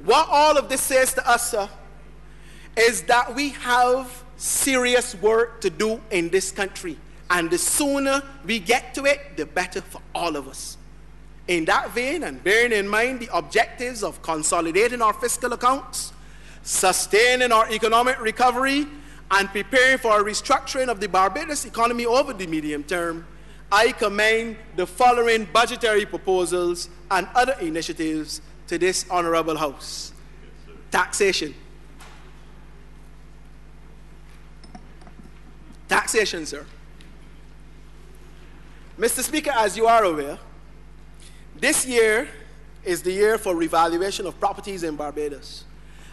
What all of this says to us, sir, is that we have serious work to do in this country. And the sooner we get to it, the better for all of us. In that vein, and bearing in mind the objectives of consolidating our fiscal accounts, sustaining our economic recovery, and preparing for a restructuring of the Barbados economy over the medium term, I commend the following budgetary proposals and other initiatives to this Honorable House. Taxation. Taxation, sir. Mr. Speaker, as you are aware, this year is the year for revaluation of properties in Barbados.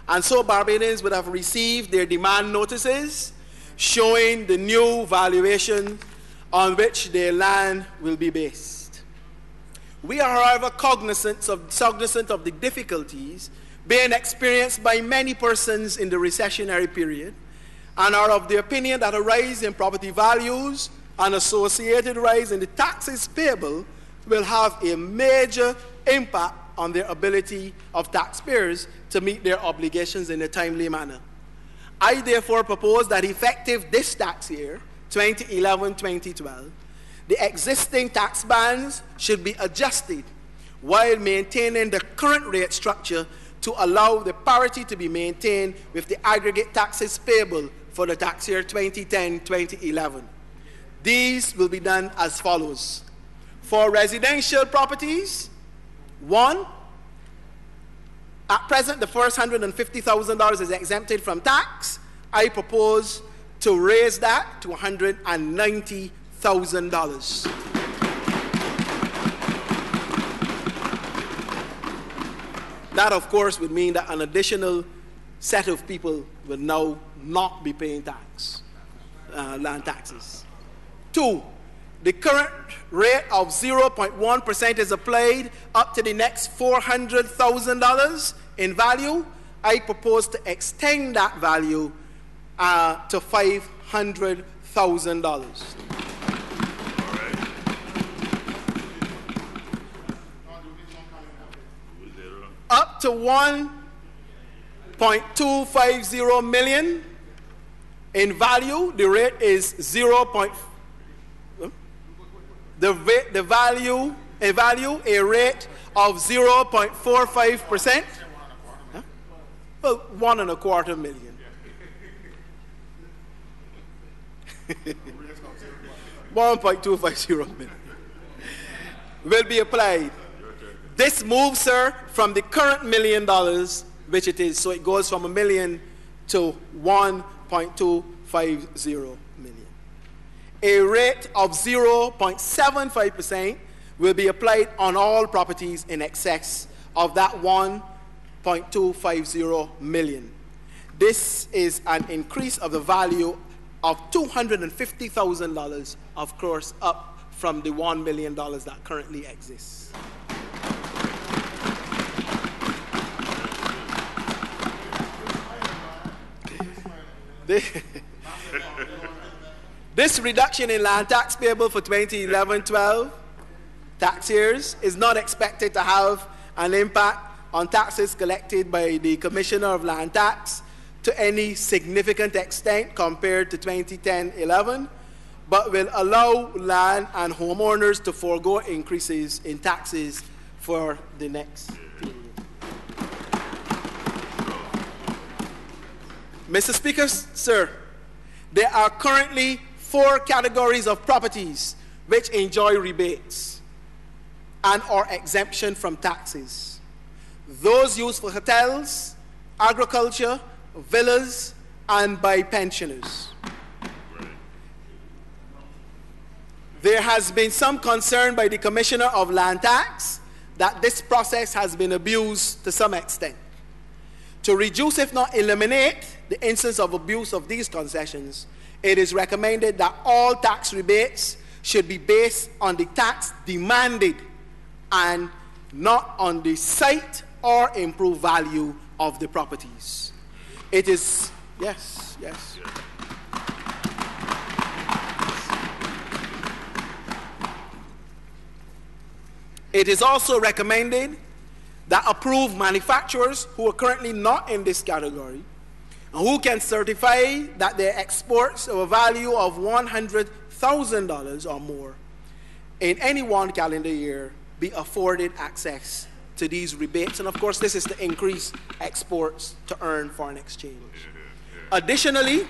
And so Barbadians would have received their demand notices showing the new valuation on which their land will be based. We are, however, cognizant of the difficulties being experienced by many persons in the recessionary period, and are of the opinion that a rise in property values and associated rise in the taxes payable will have a major impact on their ability of taxpayers to meet their obligations in a timely manner. I therefore propose that effective this tax year, 2011-2012, the existing tax bands should be adjusted while maintaining the current rate structure to allow the parity to be maintained with the aggregate taxes payable for the tax year 2010-2011. These will be done as follows. For residential properties, 1, at present the first $150,000 is exempted from tax. I propose to raise that to $190,000. That, of course, would mean that an additional set of people will now not be paying land taxes. 2, the current rate of 0.1% is applied up to the next $400,000 in value. I propose to extend that value to $500,000. Up to $1.250 million in value, the rate is a rate of 0.45%. Well, $1.25 million. $1.250 million will be applied. This moves, sir, from the current $1 million, which it is, so it goes from $1 million to $1.250 million. A rate of 0.75% will be applied on all properties in excess of that $1.250 million. This is an increase of the value of $250,000, of course, up from the $1 million that currently exists. This reduction in land tax payable for 2011-12 tax years is not expected to have an impact on taxes collected by the Commissioner of Land Tax to any significant extent compared to 2010-11, but will allow land and homeowners to forego increases in taxes for the next period. Mr. Speaker, sir, there are currently 4 categories of properties which enjoy rebates and or exemption from taxes. Those used for hotels, agriculture, villas, and by pensioners. There has been some concern by the Commissioner of Land Tax that this process has been abused to some extent. To reduce, if not eliminate, the instance of abuse of these concessions, it is recommended that all tax rebates should be based on the tax demanded and not on the site or improved value of the properties. It is, yes. It is also recommended that approved manufacturers who are currently not in this category and who can certify that their exports of a value of $100,000 or more in any one calendar year be afforded access to these rebates. And of course, this is to increase exports to earn foreign exchange. Additionally,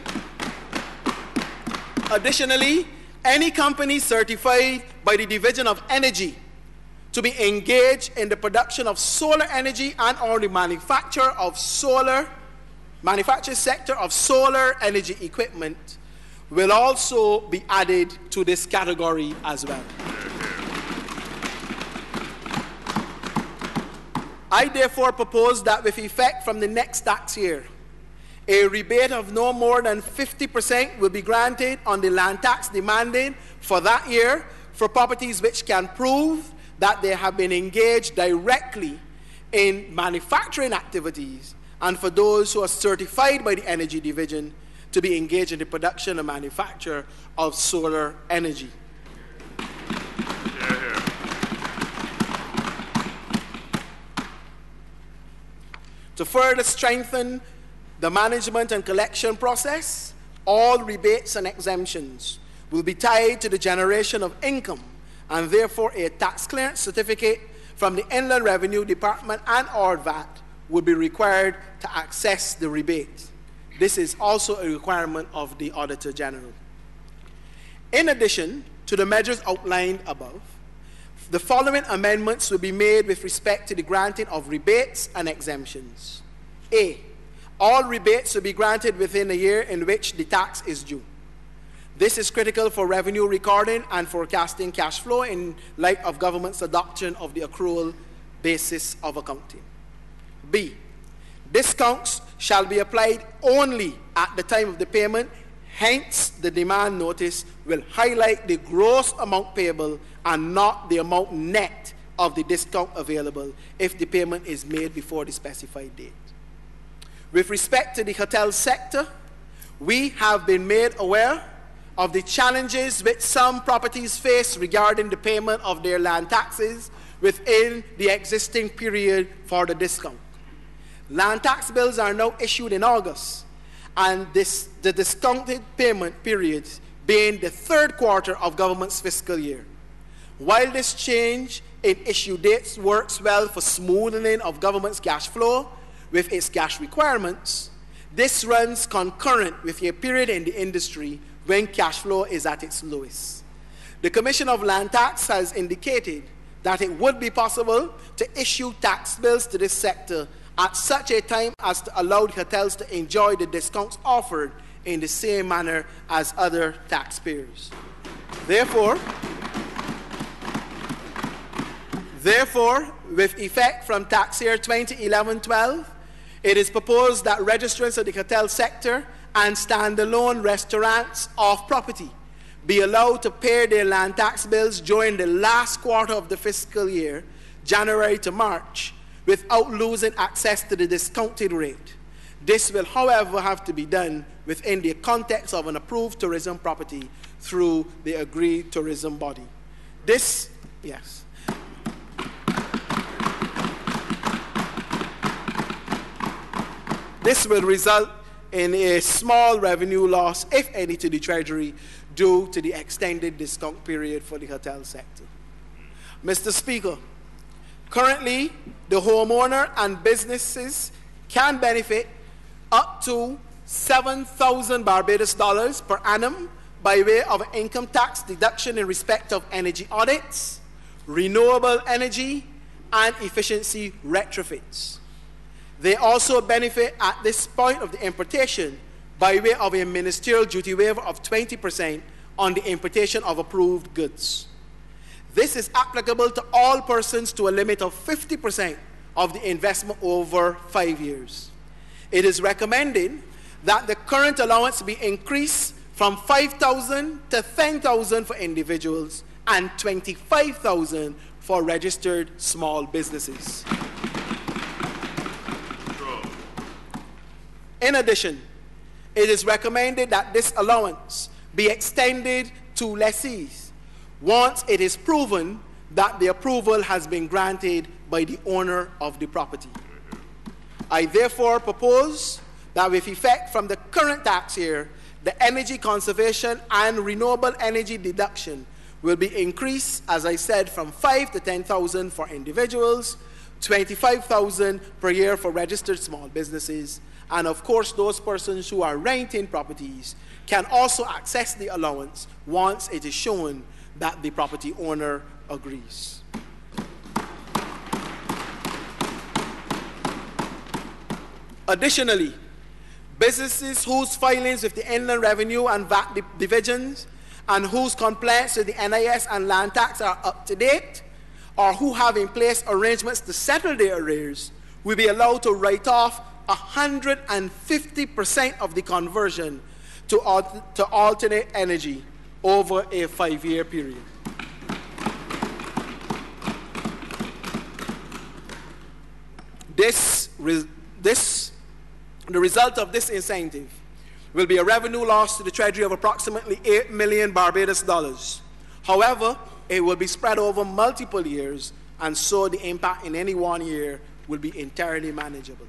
any company certified by the Division of Energy to be engaged in the production of solar energy and or the manufacture sector of solar energy equipment will also be added to this category as well. I therefore propose that with effect from the next tax year, a rebate of no more than 50% will be granted on the land tax demanded for that year for properties which can prove that they have been engaged directly in manufacturing activities, and for those who are certified by the Energy Division to be engaged in the production and manufacture of solar energy. To further strengthen the management and collection process, all rebates and exemptions will be tied to the generation of income, and therefore a tax clearance certificate from the Inland Revenue Department and or VAT would be required to access the rebate. This is also a requirement of the Auditor General. In addition to the measures outlined above, the following amendments will be made with respect to the granting of rebates and exemptions. A, all rebates will be granted within a year in which the tax is due. This is critical for revenue recording and forecasting cash flow in light of government's adoption of the accrual basis of accounting. B, discounts shall be applied only at the time of the payment. Hence, the demand notice will highlight the gross amount payable and not the amount net of the discount available if the payment is made before the specified date. With respect to the hotel sector, we have been made aware of the challenges which some properties face regarding the payment of their land taxes within the existing period for the discount. Land tax bills are now issued in August, and the discounted payment periods being the third quarter of government's fiscal year. While this change in issue dates works well for smoothing of government's cash flow with its cash requirements, this runs concurrent with a period in the industry when cash flow is at its lowest. The Commission of Land Tax has indicated that it would be possible to issue tax bills to this sector at such a time as to allow the hotels to enjoy the discounts offered in the same manner as other taxpayers. Therefore, with effect from tax year 2011-12, it is proposed that registrants of the hotel sector and standalone restaurants of property be allowed to pay their land tax bills during the last quarter of the fiscal year, January to March, without losing access to the discounted rate. This will, however, have to be done within the context of an approved tourism property through the agreed tourism body. This will result in a small revenue loss, if any, to the Treasury due to the extended discount period for the hotel sector. Mr. Speaker, currently, the homeowner and businesses can benefit up to 7,000 Barbados dollars per annum by way of an income tax deduction in respect of energy audits, renewable energy, and efficiency retrofits. They also benefit at this point of the importation by way of a ministerial duty waiver of 20% on the importation of approved goods. This is applicable to all persons to a limit of 50% of the investment over 5 years. It is recommended that the current allowance be increased from 5,000 to 10,000 for individuals and 25,000 for registered small businesses. In addition, it is recommended that this allowance be extended to lessees once it is proven that the approval has been granted by the owner of the property. I therefore propose that with effect from the current tax year, the energy conservation and renewable energy deduction will be increased, as I said, from $5,000 to $10,000 for individuals, $25,000 per year for registered small businesses, and of course those persons who are renting properties can also access the allowance once it is shown that the property owner agrees. Additionally, businesses whose filings with the Inland Revenue and VAT divisions and whose compliance with the NIS and land tax are up to date, or who have in place arrangements to settle their arrears, will be allowed to write off 150% of the conversion to alternate energy over a 5-year period. The result of this incentive will be a revenue loss to the Treasury of approximately $8 million Barbados dollars. However, it will be spread over multiple years, and so the impact in any one year will be entirely manageable.